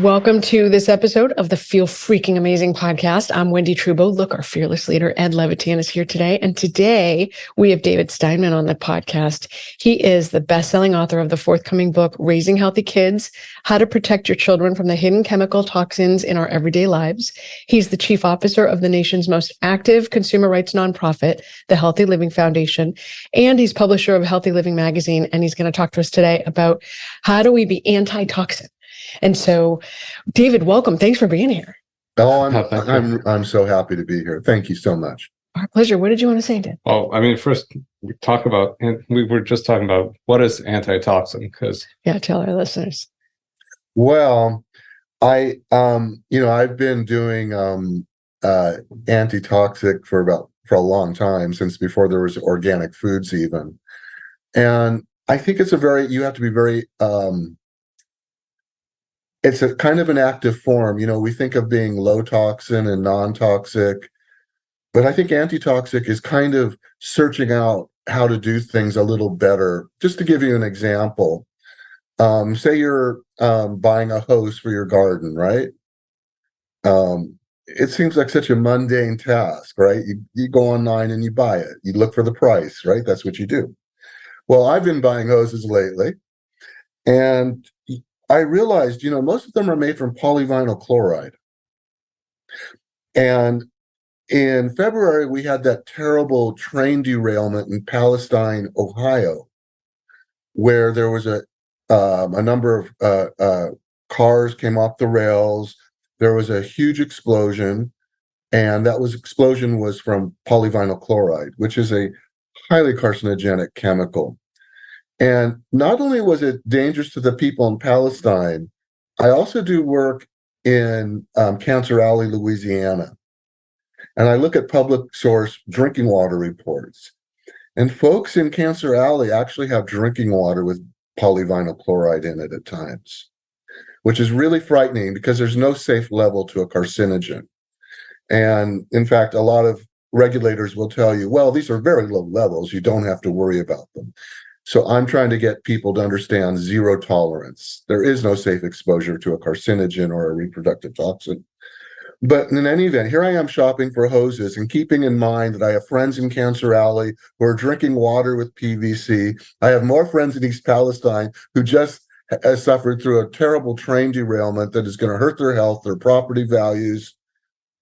Welcome to this episode of the Feel Freaking Amazing podcast. I'm Wendy Trubo. Look, our fearless leader, Ed Levitan, is here today. And today we have David Steinman on the podcast. He is the best-selling author of the forthcoming book, Raising Healthy Kids, How to Protect Your Children from the Hidden Chemical Toxins in Our Everyday Lives. He's the chief officer of the nation's most active consumer rights nonprofit, the Healthy Living Foundation. And he's publisher of Healthy Living magazine. And he's going to talk to us today about how do we be antitoxic. And so, David, welcome. Thanks for being here. Oh, I'm so happy to be here. Thank you so much. Our pleasure. What did you want to say, Dave? Oh, I mean, first we were just talking about what is antitoxin, because tell our listeners. Well, I've been doing antitoxic for a long time, since before there was organic foods even. And I think you have to be very it's a kind of an active form. We think of being low toxin and non-toxic, but I think antitoxic is kind of searching out how to do things a little better. Just to give you an example, say you're buying a hose for your garden, right? It seems like such a mundane task, right? You go online and you buy it. You look for the price, right? That's what you do. Well, I've been buying hoses lately, and I realized, most of them are made from polyvinyl chloride. And in February, we had that terrible train derailment in Palestine, Ohio, where there was a number of cars came off the rails. There was a huge explosion, and explosion was from polyvinyl chloride, which is a highly carcinogenic chemical. And not only was it dangerous to the people in Palestine, I also do work in Cancer Alley, Louisiana. And I look at public source drinking water reports. And folks in Cancer Alley actually have drinking water with polyvinyl chloride in it at times, which is really frightening because there's no safe level to a carcinogen. And in fact, a lot of regulators will tell you, well, these are very low levels. You don't have to worry about them. So I'm trying to get people to understand zero tolerance. There is no safe exposure to a carcinogen or a reproductive toxin. But in any event, here I am shopping for hoses and keeping in mind that I have friends in Cancer Alley who are drinking water with PVC. I have more friends in East Palestine who just suffered through a terrible train derailment that is going to hurt their health, their property values.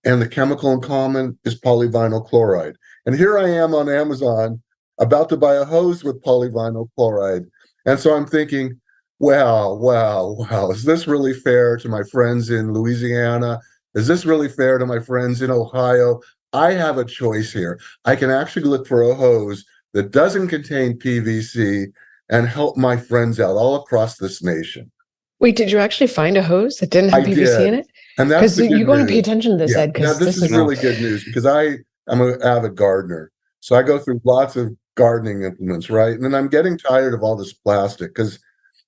And the chemical in common is polyvinyl chloride. And here I am on Amazon about to buy a hose with polyvinyl chloride. And so I'm thinking, wow, is this really fair to my friends in Louisiana? Is this really fair to my friends in Ohio? I have a choice here. I can actually look for a hose that doesn't contain PVC and help my friends out all across this nation. Wait, did you actually find a hose that didn't have PVC in it? And that's you want to pay attention to this, Ed. Now, this is really good news because I am an avid gardener. So I go through lots of gardening implements, right? And then I'm getting tired of all this plastic because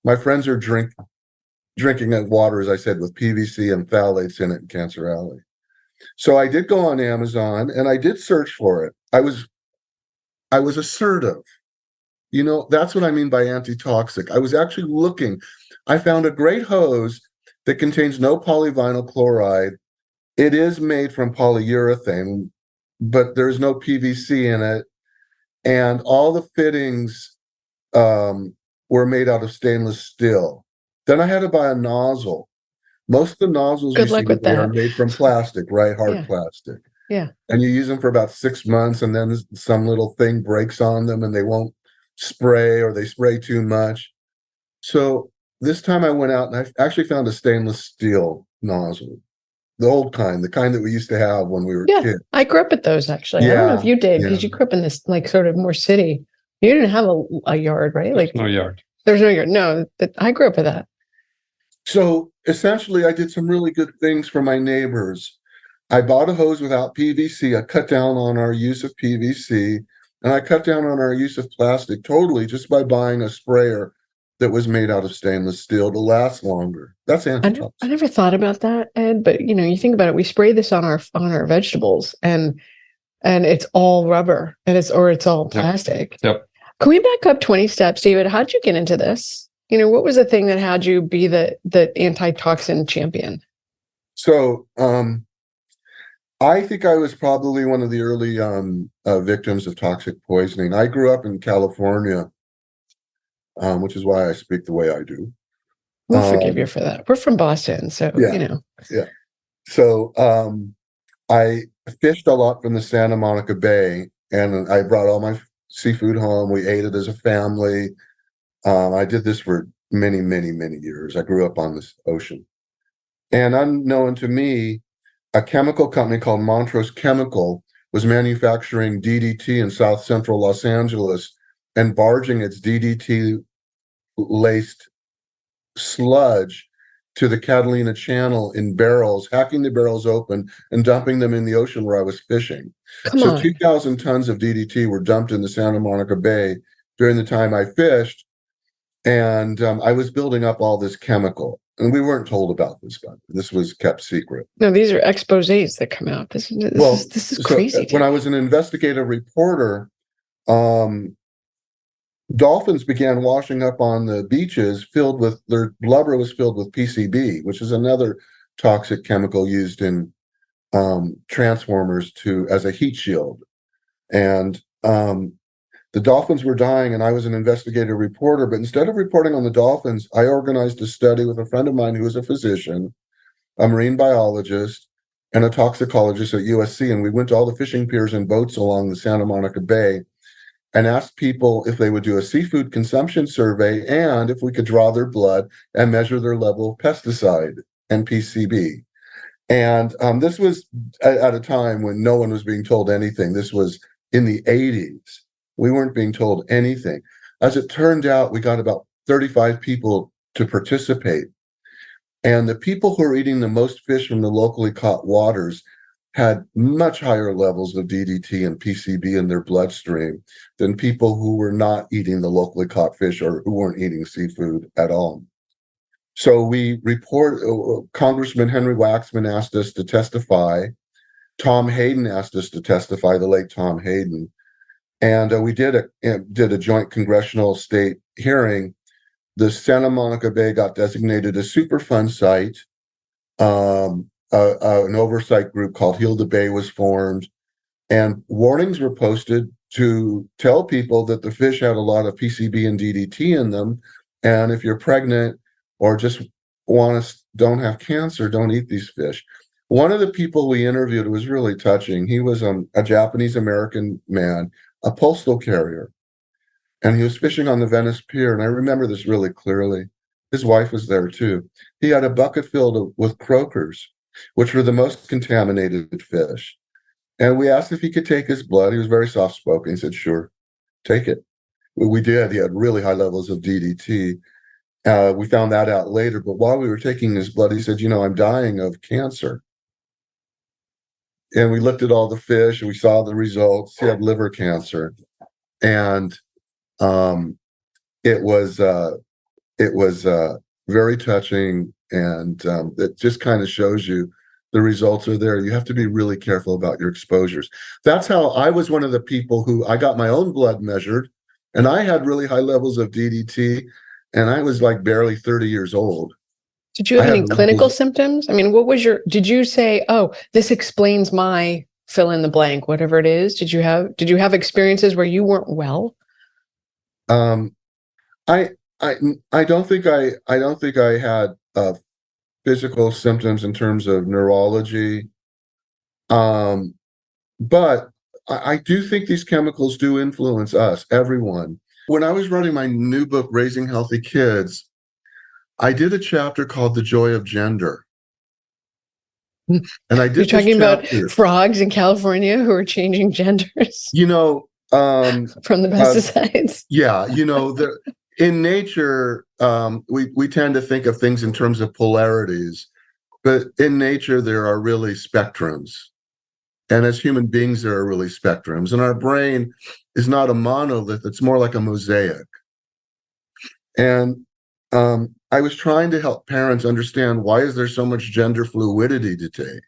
my friends are drinking that water, as I said, with PVC and phthalates in it in Cancer Alley. So I did go on Amazon and I did search for it. I was assertive. That's what I mean by antitoxic. I was actually looking. I found a great hose that contains no polyvinyl chloride. It is made from polyurethane, but there's no PVC in it. And all the fittings were made out of stainless steel. Then I had to buy a nozzle. Most of the nozzles are made from plastic, right? Hard plastic. Yeah. And you use them for about 6 months, and then some little thing breaks on them and they won't spray, or they spray too much. So this time I went out and I actually found a stainless steel nozzle. The old kind, the kind that we used to have when we were kids. I grew up at those, actually. I don't know if you did, because you grew up in this sort of more city. You didn't have a yard, right? There's no yard. There's no yard. No, but I grew up with that. So essentially, I did some really good things for my neighbors. I bought a hose without PVC. I cut down on our use of PVC, and I cut down on our use of plastic totally just by buying a sprayer that was made out of stainless steel to last longer. That's antitoxic. I never thought about that, Ed, but you think about it, we spray this on our vegetables and it's all rubber and it's all plastic. Yep. Can we back up 20 steps, David? How'd you get into this? What was the thing that had you be the antitoxin champion? So I think I was probably one of the early victims of toxic poisoning. I grew up in California, which is why I speak the way I do. We'll forgive you for that. We're from Boston, so Yeah. So I fished a lot from the Santa Monica Bay, and I brought all my seafood home. We ate it as a family. I did this for many, many, many years. I grew up on this ocean. And unknown to me, a chemical company called Montrose Chemical was manufacturing DDT in South Central Los Angeles and barging its DDT-laced sludge to the Catalina Channel in barrels, hacking the barrels open and dumping them in the ocean where I was fishing. Come So on. 2,000 tons of DDT were dumped in the Santa Monica Bay during the time I fished. And I was building up all this chemical. And we weren't told about this, but this was kept secret. No, these are exposés that come out. This is crazy. When I was an investigative reporter, dolphins began washing up on the beaches filled with, their blubber was filled with PCB, which is another toxic chemical used in transformers as a heat shield. And the dolphins were dying, and I was an investigative reporter. But instead of reporting on the dolphins, I organized a study with a friend of mine who was a physician, a marine biologist, and a toxicologist at USC. And we went to all the fishing piers and boats along the Santa Monica Bay and asked people if they would do a seafood consumption survey and if we could draw their blood and measure their level of pesticide and PCB. And this was at a time when no one was being told anything. This was in the 80s. We weren't being told anything. As it turned out, we got about 35 people to participate. And the people who are eating the most fish from the locally caught waters had much higher levels of DDT and PCB in their bloodstream than people who were not eating the locally caught fish or who weren't eating seafood at all. So Congressman Henry Waxman asked us to testify. Tom Hayden asked us to testify, the late Tom Hayden. And we did a joint congressional state hearing. The Santa Monica Bay got designated a Superfund site. An oversight group called Heal the Bay was formed, and warnings were posted to tell people that the fish had a lot of PCB and DDT in them. And if you're pregnant or just don't have cancer, don't eat these fish. One of the people we interviewed was really touching. He was a Japanese American man, a postal carrier, and he was fishing on the Venice Pier. And I remember this really clearly. His wife was there too. He had a bucket filled with croakers, which were the most contaminated fish. And we asked if he could take his blood. He was very soft-spoken. He said, sure, take it. We did. He had really high levels of DDT. We found that out later. But while we were taking his blood, he said, I'm dying of cancer. And we looked at all the fish and we saw the results. He had liver cancer. And it was very touching. And it just kind of shows you the results are there. You have to be really careful about your exposures. That's how I was one of the people who I got my own blood measured, and I had really high levels of DDT, and I was like barely 30 years old. Did you have any clinical symptoms? I mean, did you say, oh, this explains my fill in the blank, whatever it is? Did you have experiences where you weren't well? I don't think I had physical symptoms in terms of neurology. But I do think these chemicals do influence us, everyone. When I was writing my new book, Raising Healthy Kids, I did a chapter called The Joy of Gender. And I did. You're talking about frogs in California who are changing genders? From the pesticides. In nature, we tend to think of things in terms of polarities, but in nature, there are really spectrums. And as human beings, there are really spectrums. And our brain is not a monolith, it's more like a mosaic. And I was trying to help parents understand, why is there so much gender fluidity today?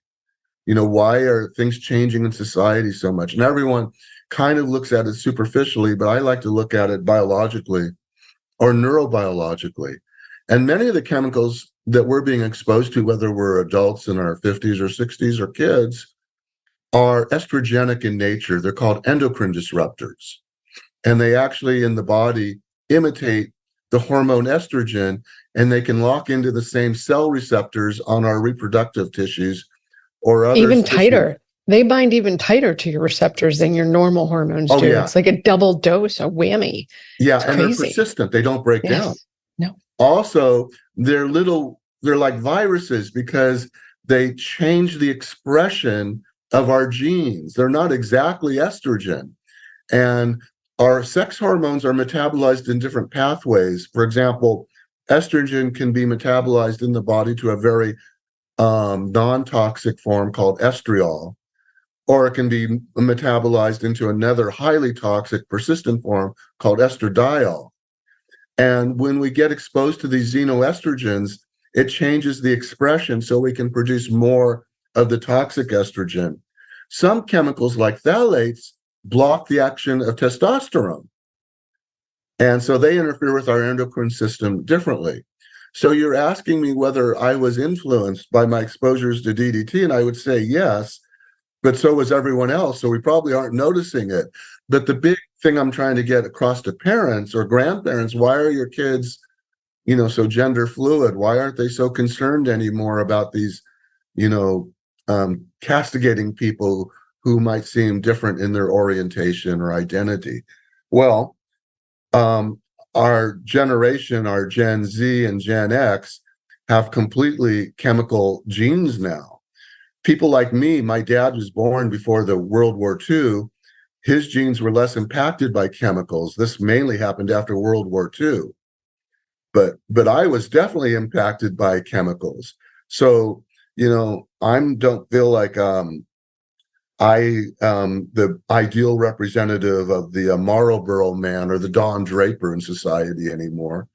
Why are things changing in society so much? And everyone kind of looks at it superficially, but I like to look at it biologically. or neurobiologically. And many of the chemicals that we're being exposed to, whether we're adults in our 50s or 60s or kids, are estrogenic in nature. They're called endocrine disruptors. And they actually in the body imitate the hormone estrogen, and they can lock into the same cell receptors on our reproductive tissues or other even tissues. tighter. They bind even tighter to your receptors than your normal hormones do. Yeah. It's like a double dose, a whammy. Yeah, it's and crazy. they're persistent. They don't break down. No. Also, they're like viruses because they change the expression of our genes. They're not exactly estrogen. And our sex hormones are metabolized in different pathways. For example, estrogen can be metabolized in the body to a very non-toxic form called estriol, or it can be metabolized into another highly toxic persistent form called estradiol. And when we get exposed to these xenoestrogens, it changes the expression so we can produce more of the toxic estrogen. Some chemicals like phthalates block the action of testosterone. And so they interfere with our endocrine system differently. So you're asking me whether I was influenced by my exposures to DDT, and I would say yes, but so was everyone else. So we probably aren't noticing it. But the big thing I'm trying to get across to parents or grandparents, why are your kids, so gender fluid? Why aren't they so concerned anymore about these, castigating people who might seem different in their orientation or identity? Well, our generation, our Gen Z and Gen X, have completely chemical genes now. People like me, my dad was born before the World War II. His genes were less impacted by chemicals. This mainly happened after World War II. But I was definitely impacted by chemicals. So, I don't feel like I the ideal representative of the Marlboro man or the Don Draper in society anymore.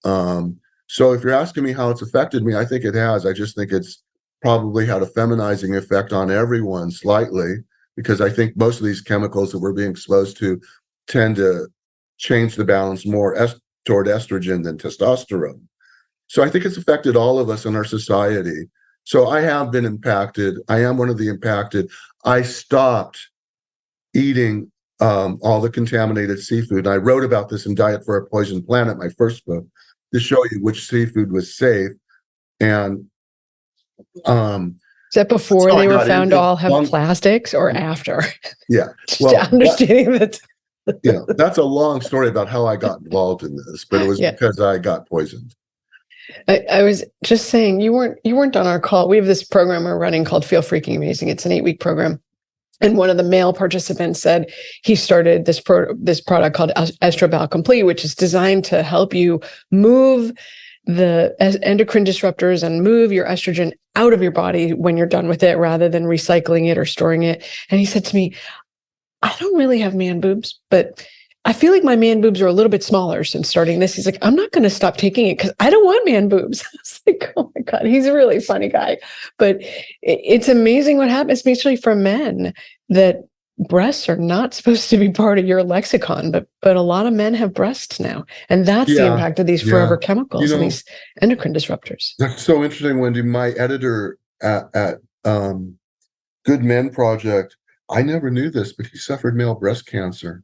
So if you're asking me how it's affected me, I think it has. I just think it's probably had a feminizing effect on everyone slightly, because I think most of these chemicals that we're being exposed to tend to change the balance more toward estrogen than testosterone. So I think it's affected all of us in our society. So I have been impacted. I am one of the impacted. I stopped eating all the contaminated seafood. And I wrote about this in Diet for a Poisoned Planet, my first book, to show you which seafood was safe. And is that before they were found to all have plastics or after? Yeah. Well, understanding that. That's a long story about how I got involved in this, but it was because I got poisoned. I was just saying, you weren't on our call. We have this program we're running called Feel Freaking Amazing. It's an 8-week program. And one of the male participants said he started this product called Estrabal Complete, which is designed to help you move the endocrine disruptors and move your estrogen out of your body when you're done with it, rather than recycling it or storing it. And he said to me, I don't really have man boobs, but I feel like my man boobs are a little bit smaller since starting this. He's like, I'm not going to stop taking it because I don't want man boobs. I was like, oh my God, he's a really funny guy. But it's amazing what happens, especially for men, that breasts are not supposed to be part of your lexicon, but a lot of men have breasts now. And that's the impact of these forever chemicals and these endocrine disruptors. That's so interesting, Wendy. My editor at Good Men Project, I never knew this, but he suffered male breast cancer.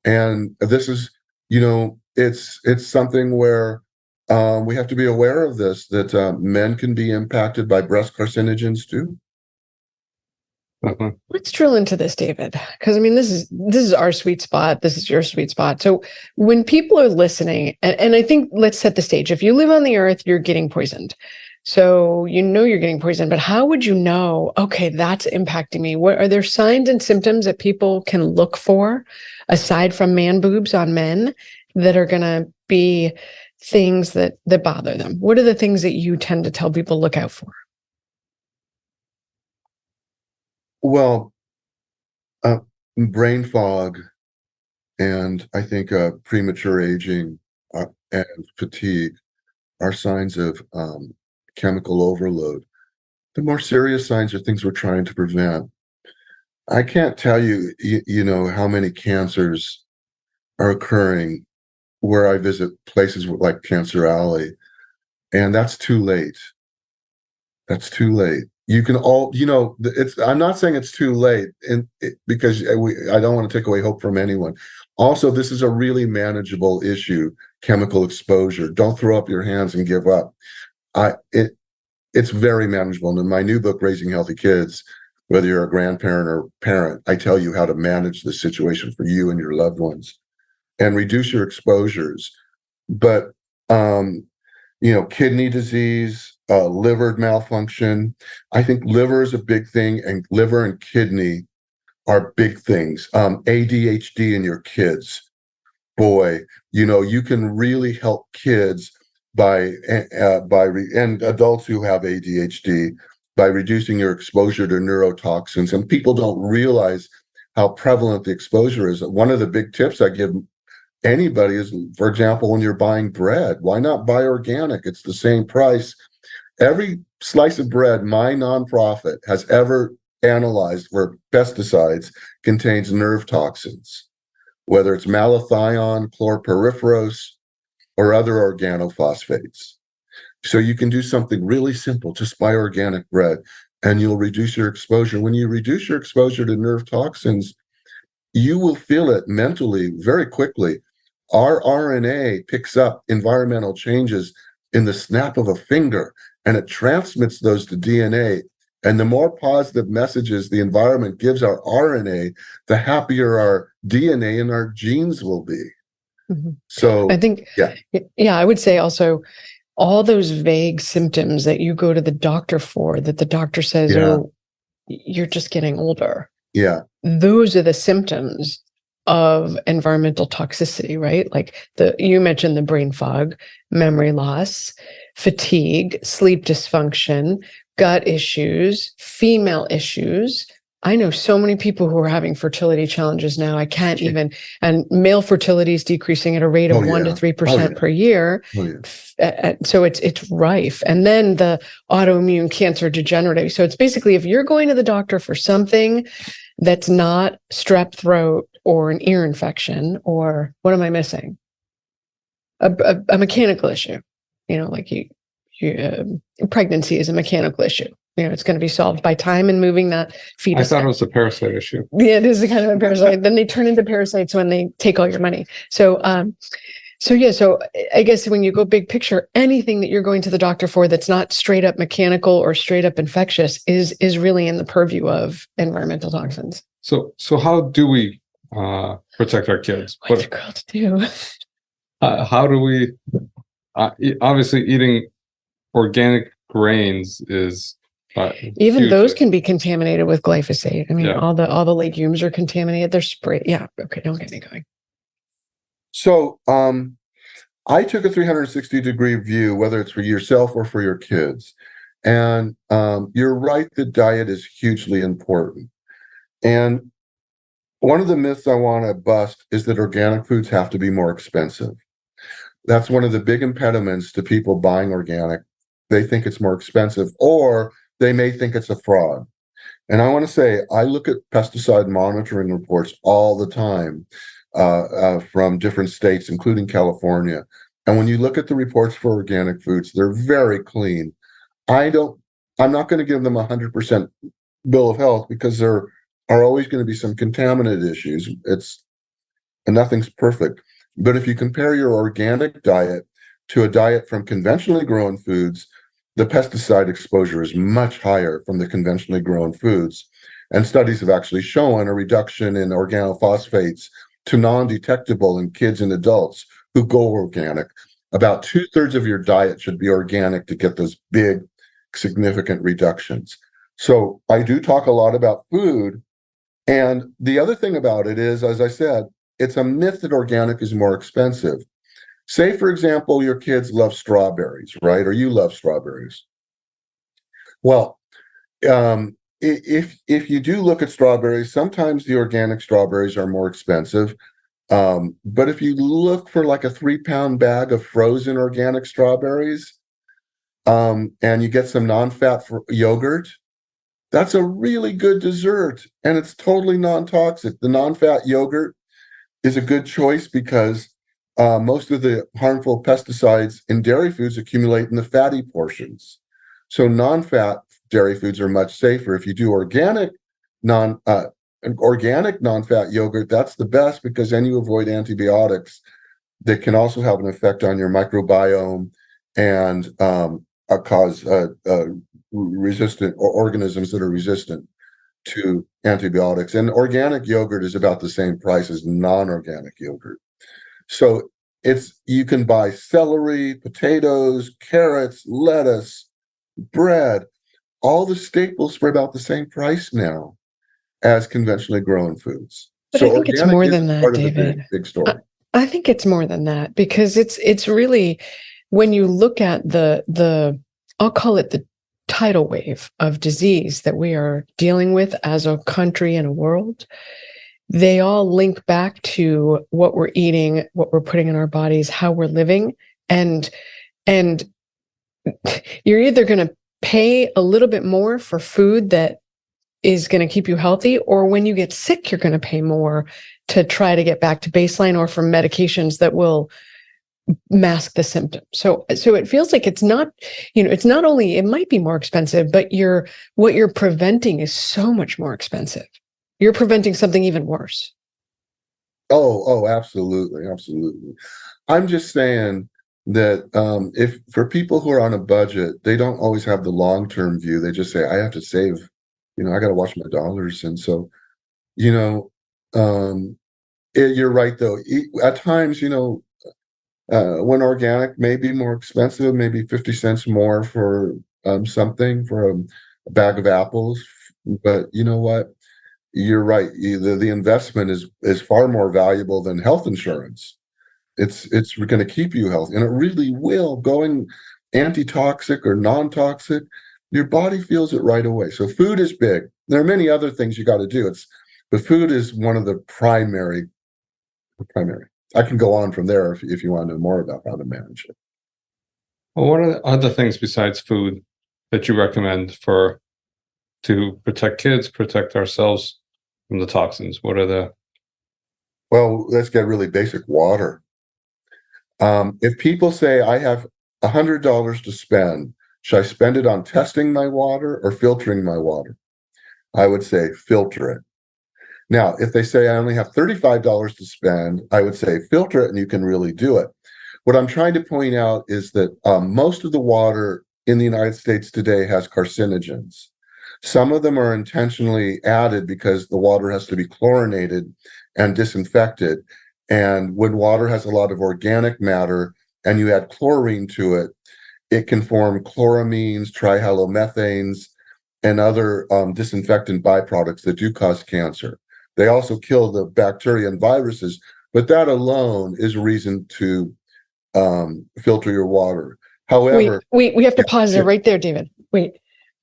And this is, it's something where we have to be aware of this, that men can be impacted by breast carcinogens too. Let's drill into this, David, because this is our sweet spot. This is your sweet spot. So when people are listening, and I think let's set the stage. If you live on the earth, you're getting poisoned. So you're getting poisoned, but how would you know, okay, that's impacting me? What are there signs and symptoms that people can look for aside from man boobs on men that are going to be things that bother them? What are the things that you tend to tell people look out for? Well, brain fog, and I think premature aging and fatigue are signs of chemical overload. The more serious signs are things we're trying to prevent. I can't tell you, how many cancers are occurring where I visit places like Cancer Alley, and that's too late. That's too late. You can all, it's. I'm not saying it's too late, because I don't want to take away hope from anyone. Also, this is a really manageable issue: chemical exposure. Don't throw up your hands and give up. It's very manageable. And in my new book, Raising Healthy Kids, whether you're a grandparent or parent, I tell you how to manage the situation for you and your loved ones and reduce your exposures. But kidney disease, liver malfunction. I think liver is a big thing, and liver and kidney are big things. ADHD in your kids, boy, you can really help kids and adults who have ADHD by reducing your exposure to neurotoxins. And people don't realize how prevalent the exposure is. One of the big tips I give anybody is, for example, when you're buying bread, why not buy organic? It's the same price. Every slice of bread my nonprofit has ever analyzed for pesticides contains nerve toxins, whether it's malathion, chlorpyrifos, or other organophosphates. So you can do something really simple, just buy organic bread, and you'll reduce your exposure. When you reduce your exposure to nerve toxins, you will feel it mentally very quickly. Our RNA picks up environmental changes in the snap of a finger, and it transmits those to DNA. And the more positive messages the environment gives our RNA, the happier our DNA and our genes will be. Mm-hmm. So I think, yeah, I would say also all those vague symptoms that you go to the doctor for, that the doctor says, oh, you're just getting older. Yeah. Those are the symptoms of environmental toxicity, right? Like you mentioned the brain fog, memory loss, fatigue, sleep dysfunction, gut issues, female issues. I know so many people who are having fertility challenges now. I can't even, and male fertility is decreasing at a rate of 1 to 3% per year. So it's rife. And then the autoimmune cancer degenerative. So it's basically, if you're going to the doctor for something that's not strep throat or an ear infection, or what am I missing? A mechanical issue, like pregnancy is a mechanical issue. It's going to be solved by time and moving that fetus. I thought it was a parasite issue. Yeah, it is a kind of a parasite. Then they turn into parasites when they take all your money. So I guess when you go big picture, anything that you're going to the doctor for that's not straight up mechanical or straight up infectious is really in the purview of environmental toxins. So how do we protect our kids? What's a girl to do? How do we? Obviously, eating organic grains is even those can be contaminated with glyphosate. I mean, all the legumes are contaminated. They're sprayed. Yeah. Okay. Don't get me going. So I took a 360-degree view, whether it's for yourself or for your kids. And you're right, the diet is hugely important. And one of the myths I want to bust is that organic foods have to be more expensive. That's one of the big impediments to people buying organic. They think it's more expensive, or they may think it's a fraud. And I want to say, I look at pesticide monitoring reports all the time from different states, including California. And when you look at the reports for organic foods, they're very clean. I'm not going to give them 100% bill of health, because there are always going to be some contaminant issues. And nothing's perfect. But if you compare your organic diet to a diet from conventionally grown foods, the pesticide exposure is much higher from the conventionally grown foods. And studies have actually shown a reduction in organophosphates to non-detectable in kids and adults who go organic. About 2/3 of your diet should be organic to get those big, significant reductions. So I do talk a lot about food. And the other thing about it is, as I said, it's a myth that organic is more expensive. Say, for example, your kids love strawberries, right? Or you love strawberries. Well, if you do look at strawberries, sometimes the organic strawberries are more expensive. But if you look for like a 3-pound bag of frozen organic strawberries, and you get some non-fat yogurt, that's a really good dessert, and it's totally non-toxic. The non-fat yogurt is a good choice because most of the harmful pesticides in dairy foods accumulate in the fatty portions. So non-fat dairy foods are much safer. If you do organic non-fat yogurt, that's the best, because then you avoid antibiotics that can also have an effect on your microbiome and cause resistant organisms that are resistant to antibiotics. And organic yogurt is about the same price as non-organic yogurt. So you can buy celery, potatoes, carrots, lettuce, bread, all the staples for about the same price now as conventionally grown foods. But So I think it's more than that, part of the David. big story. I think it's more than that, because it's really, when you look at the I'll call it the tidal wave of disease that we are dealing with as a country and a world, they all link back to what we're eating, what we're putting in our bodies, how we're living. And you're either going to pay a little bit more for food that is going to keep you healthy, or when you get sick, you're going to pay more to try to get back to baseline, or for medications that will mask the symptoms. So it feels like it's not, it's not only, it might be more expensive, but what you're preventing is so much more expensive. You're preventing something even worse. Oh, absolutely. Absolutely. I'm just saying that if for people who are on a budget, they don't always have the long-term view. They just say, I have to save, I got to watch my dollars. And so, you're right, though. At times, when organic may be more expensive, maybe 50 cents more for something, for a bag of apples. But you know what? You're right. The investment is far more valuable than health insurance. It's going to keep you healthy, and it really will. Going antitoxic or non-toxic, your body feels it right away. So food is big. There are many other things you got to do. But food is one of the primary. I can go on from there if you want to know more about how to manage it. Well, what are the other things besides food that you recommend to protect kids, protect ourselves from the toxins? What are the... Well, let's get really basic. Water. If people say, I have $100 to spend, should I spend it on testing my water or filtering my water? I would say filter it. Now, if they say I only have $35 to spend, I would say filter it, and you can really do it. What I'm trying to point out is that most of the water in the United States today has carcinogens. Some of them are intentionally added because the water has to be chlorinated and disinfected. And when water has a lot of organic matter and you add chlorine to it, it can form chloramines, trihalomethanes, and other disinfectant byproducts that do cause cancer. They also kill the bacteria and viruses, but that alone is a reason to filter your water. However, we have to pause there right there, David. Wait.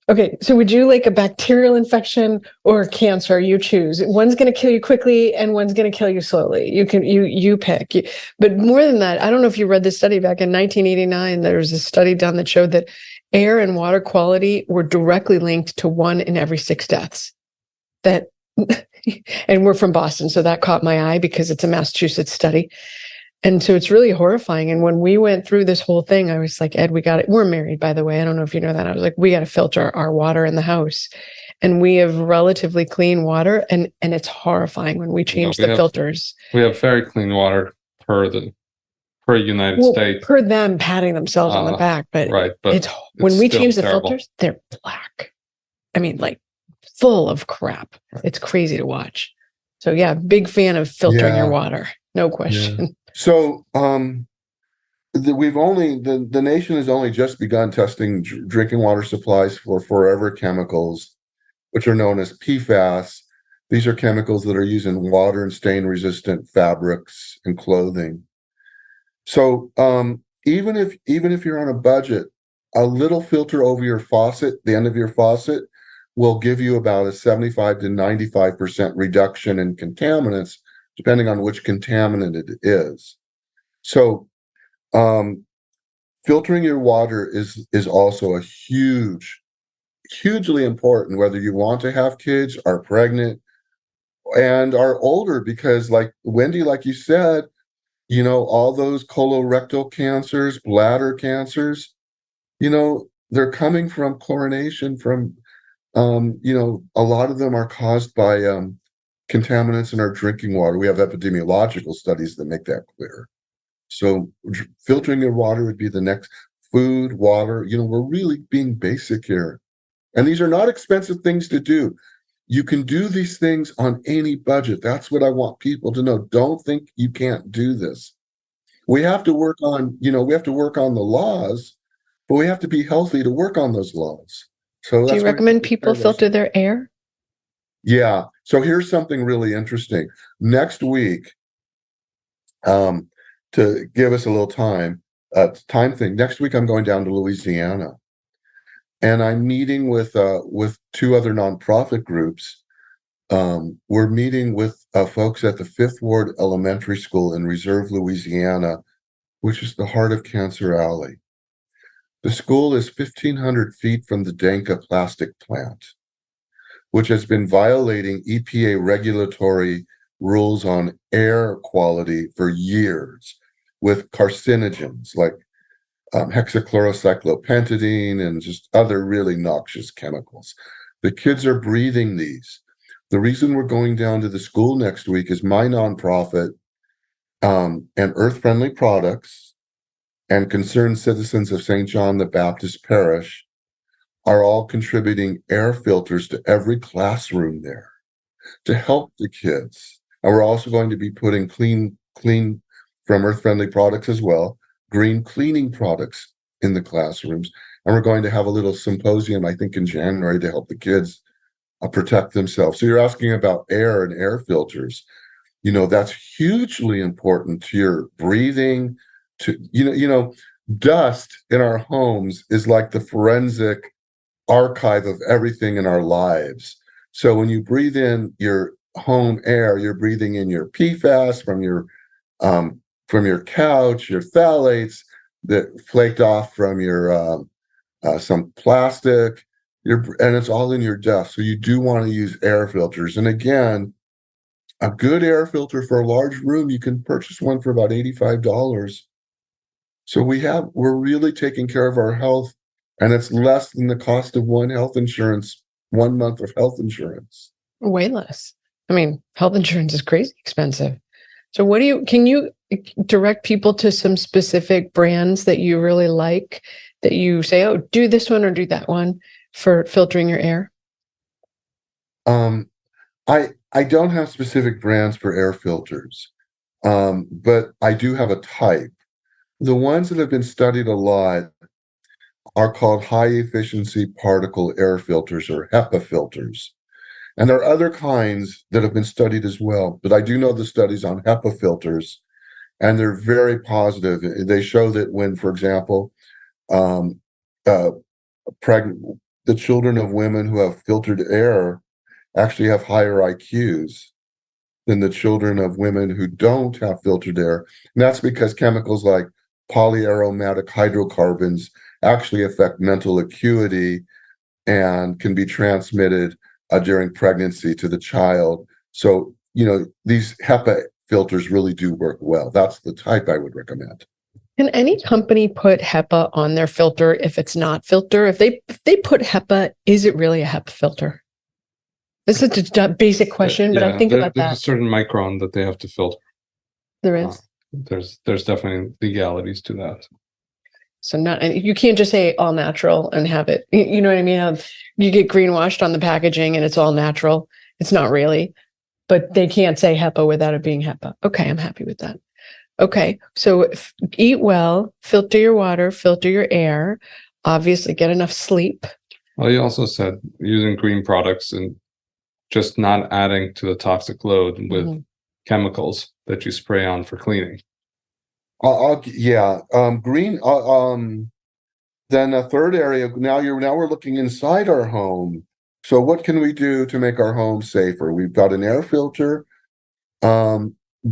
Okay, so would you like a bacterial infection or cancer? You choose. One's going to kill you quickly, and one's going to kill you slowly. You pick. But more than that, I don't know if you read this study back in 1989. There was a study done that showed that air and water quality were directly linked to 1 in every 6 deaths. And we're from Boston, so that caught my eye because it's a Massachusetts study. And so it's really horrifying. And when we went through this whole thing, I was like, Ed, we got it. We're married, by the way. I don't know if you know that. I was like, we got to filter our water in the house. And we have relatively clean water. And it's horrifying when we change the filters. We have very clean water per United States. Per them patting themselves on the back. But, right, but when we change the filters, they're black. I mean, like full of crap. Right. It's crazy to watch. So yeah, big fan of filtering your water. No question. Yeah. So the nation has only just begun testing drinking water supplies for forever chemicals, which are known as PFAS. These are chemicals that are used in water and stain-resistant fabrics and clothing. So even if you're on a budget, a little filter over your faucet, the end of your faucet, will give you about a 75 to 95% reduction in contaminants, depending on which contaminant it is. So filtering your water is also a hugely important, whether you want to have kids, are pregnant, and are older, because like Wendy, like you said, all those colorectal cancers, bladder cancers, they're coming from chlorination from, a lot of them are caused by contaminants in our drinking water. We have epidemiological studies that make that clear. So filtering your water would be the next. Food, water, we're really being basic here. And these are not expensive things to do. You can do these things on any budget. That's what I want people to know. Don't think you can't do this. We have to work on, the laws, but we have to be healthy to work on those laws. So Do you recommend people filter their air? Yeah. So here's something really interesting. Next week, to give us a little time thing. Next week, I'm going down to Louisiana, and I'm meeting with two other nonprofit groups. We're meeting with folks at the Fifth Ward Elementary School in Reserve, Louisiana, which is the heart of Cancer Alley. The school is 1,500 feet from the Danka plastic plant, which has been violating EPA regulatory rules on air quality for years with carcinogens like hexachlorocyclopentadine and just other really noxious chemicals. The kids are breathing these. The reason we're going down to the school next week is my nonprofit and Earth Friendly Products and Concerned Citizens of St. John the Baptist Parish are all contributing air filters to every classroom there to help the kids. And we're also going to be putting clean from Earth Friendly Products as well, green cleaning products in the classrooms. And we're going to have a little symposium, I think, in January to help the kids protect themselves. So you're asking about air and air filters. That's hugely important to your breathing, to, dust in our homes is like the forensic archive of everything in our lives. So when you breathe in your home air, you're breathing in your PFAS from your couch, your phthalates that flaked off from your some plastic, and it's all in your dust. So you do want to use air filters. And again, a good air filter for a large room, you can purchase one for about $85. So we're really taking care of our health, and it's less than the cost of one month of health insurance. Way less. I mean, health insurance is crazy expensive. So can you direct people to some specific brands that you really like that you say, oh, do this one or do that one for filtering your air? I don't have specific brands for air filters, but I do have a type. The ones that have been studied a lot are called high efficiency particle air filters, or HEPA filters. And there are other kinds that have been studied as well, but I do know the studies on HEPA filters, and they're very positive. They show that when, for example, the children of women who have filtered air actually have higher IQs than the children of women who don't have filtered air. And that's because chemicals like polyaromatic hydrocarbons actually affect mental acuity and can be transmitted during pregnancy to the child. So, these HEPA filters really do work well. That's the type I would recommend. Can any company put HEPA on their filter if it's not filter? If they put HEPA, is it really a HEPA filter? This is a basic question, but I think about that. There's a certain micron that they have to filter. There is. There's definitely legalities to that. So you can't just say all natural and have it. You know what I mean? You get greenwashed on the packaging and it's all natural. It's not really, but they can't say HEPA without it being HEPA. Okay, I'm happy with that. Okay, so eat well, filter your water, filter your air, obviously get enough sleep. Well, you also said using green products and just not adding to the toxic load with chemicals that you spray on for cleaning. Green. Then a third area. Now we're looking inside our home. So what can we do to make our home safer? We've got an air filter.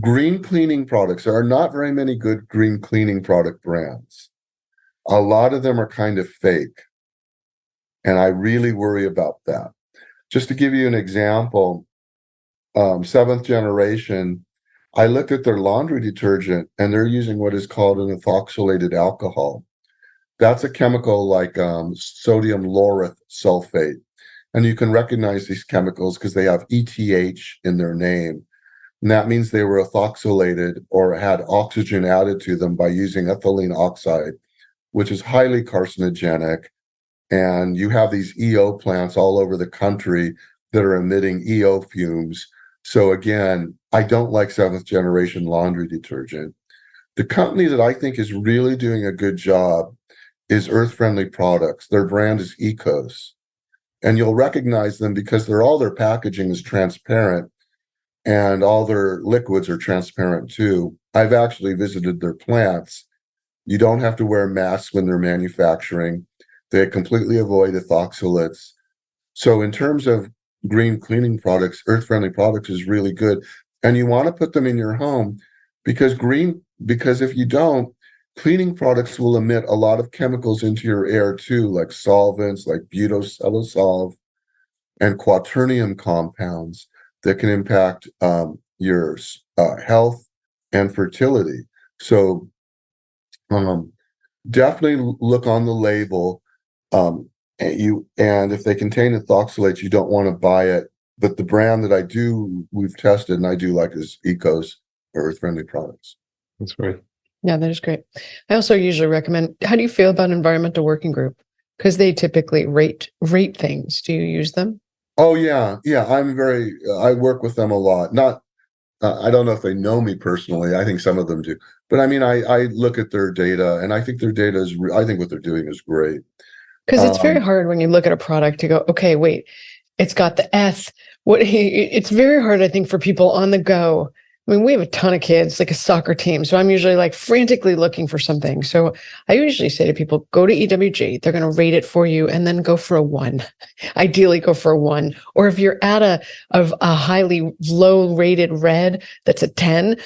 Green cleaning products. There are not very many good green cleaning product brands. A lot of them are kind of fake, and I really worry about that. Just to give you an example, seventh generation I looked at their laundry detergent, and they're using what is called an ethoxylated alcohol. That's a chemical like sodium lauryl sulfate. And you can recognize these chemicals because they have ETH in their name. And that means they were ethoxylated or had oxygen added to them by using ethylene oxide, which is highly carcinogenic. And you have these EO plants all over the country that are emitting EO fumes. So again, I don't like seventh generation laundry detergent. The company that I think is really doing a good job is Earth Friendly Products. Their brand is Ecos. And you'll recognize them because all their packaging is transparent and all their liquids are transparent too. I've actually visited their plants. You don't have to wear masks when they're manufacturing. They completely avoid ethoxylates. So in terms of green cleaning products, Earth Friendly Products is really good. And you want to put them in your home because if you don't, cleaning products will emit a lot of chemicals into your air too, like solvents, like butylcellulose and quaternium compounds that can impact your health and fertility. So definitely look on the label. And if they contain ethoxylates, you don't want to buy it. But the brand that we've tested and I do like is Ecos or Earth Friendly Products. That's great. Yeah, that is great. I also usually recommend, how do you feel about Environmental Working Group? Because they typically rate things. Do you use them? Oh yeah. I work with them a lot. Not, I don't know if they know me personally. I think some of them do. But I mean, I look at their data and I think I think what they're doing is great. Because it's very hard when you look at a product to go, okay, wait, it's got the S. It's very hard, I think, for people on the go. I mean, we have a ton of kids, like a soccer team. So I'm usually like frantically looking for something. So I usually say to people, go to EWG. They're going to rate it for you and then go for a 1. Ideally go for a 1. Or if you're at a highly low rated red that's a 10,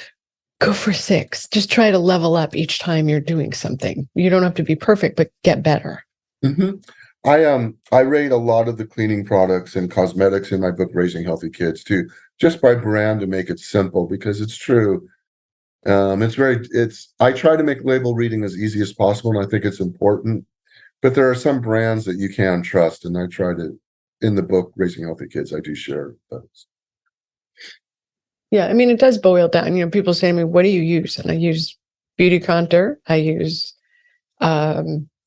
go for a 6. Just try to level up each time you're doing something. You don't have to be perfect, but get better. Mm-hmm. I rate a lot of the cleaning products and cosmetics in my book, Raising Healthy Kids, too, just by brand to make it simple because it's true. I try to make label reading as easy as possible, and I think it's important. But there are some brands that you can trust, and I try to, in the book, Raising Healthy Kids, I do share those. Yeah, I mean, it does boil down. People say to me, what do you use? And I use Beauty Contour, I use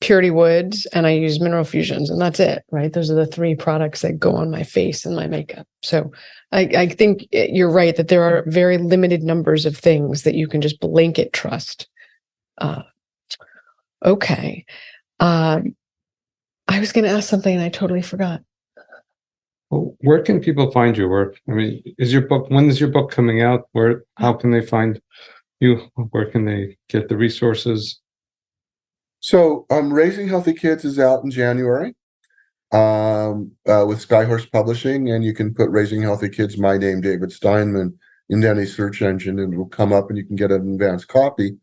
Purity Woods, and I use Mineral Fusions, and that's it, right? Those are the 3 products that go on my face and my makeup. So I think you're right that there are very limited numbers of things that you can just blanket trust. Okay. I was going to ask something and I totally forgot. Well, where can people find your work? I mean, when is your book coming out? How can they find you? Where can they get the resources? So Raising Healthy Kids is out in January with Skyhorse Publishing, and you can put Raising Healthy Kids, my name, David Steinman, in any search engine, and it'll come up and you can get an advanced copy.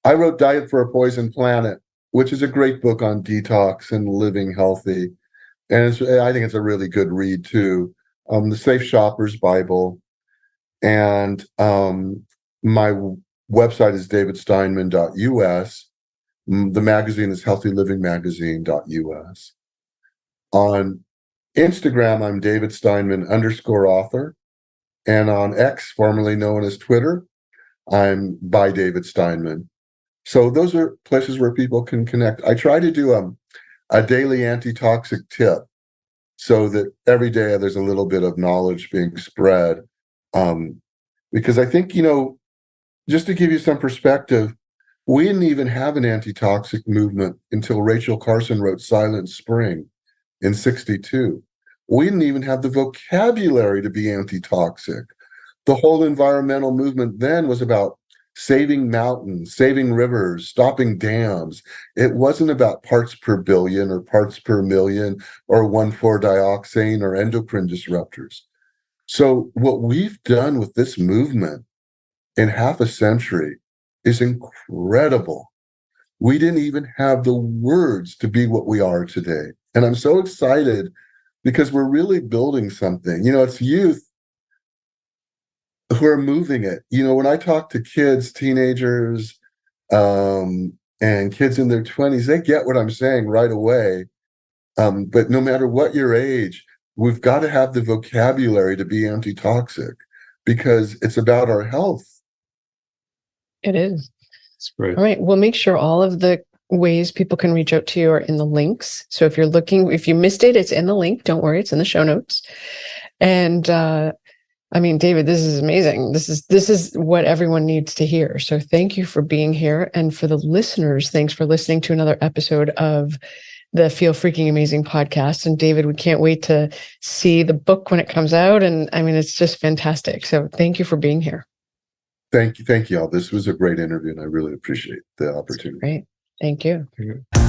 I wrote Diet for a Poison Planet, which is a great book on detox and living healthy. And I think it's a really good read too. The Safe Shopper's Bible. And my website is davidsteinman.us. The magazine is healthylivingmagazine.us. On Instagram, I'm David Steinman _author. And on X, formerly known as Twitter, I'm by David Steinman. So those are places where people can connect. I try to do a daily antitoxic tip so that every day there's a little bit of knowledge being spread. Because I think, just to give you some perspective, we didn't even have an antitoxic movement until Rachel Carson wrote Silent Spring in 1962. We didn't even have the vocabulary to be antitoxic. The whole environmental movement then was about saving mountains, saving rivers, stopping dams. It wasn't about parts per billion or parts per million or 1,4-dioxane or endocrine disruptors. So what we've done with this movement in half a century is incredible. We didn't even have the words to be what we are today. And I'm so excited because we're really building something. It's youth. who are moving it. When I talk to kids, teenagers, and kids in their 20s, they get what I'm saying right away. But no matter what your age, we've got to have the vocabulary to be antitoxic because it's about our health. It is. That's great. All right. We'll make sure all of the ways people can reach out to you are in the links. So if you missed it, it's in the link. Don't worry, it's in the show notes. And David, this is amazing. This is what everyone needs to hear. So thank you for being here. And for the listeners, thanks for listening to another episode of the Feel Freaking Amazing podcast. And David, we can't wait to see the book when it comes out. And it's just fantastic. So thank you for being here. Thank you all. This was a great interview, and I really appreciate the opportunity. Great. Thank you. Thank you.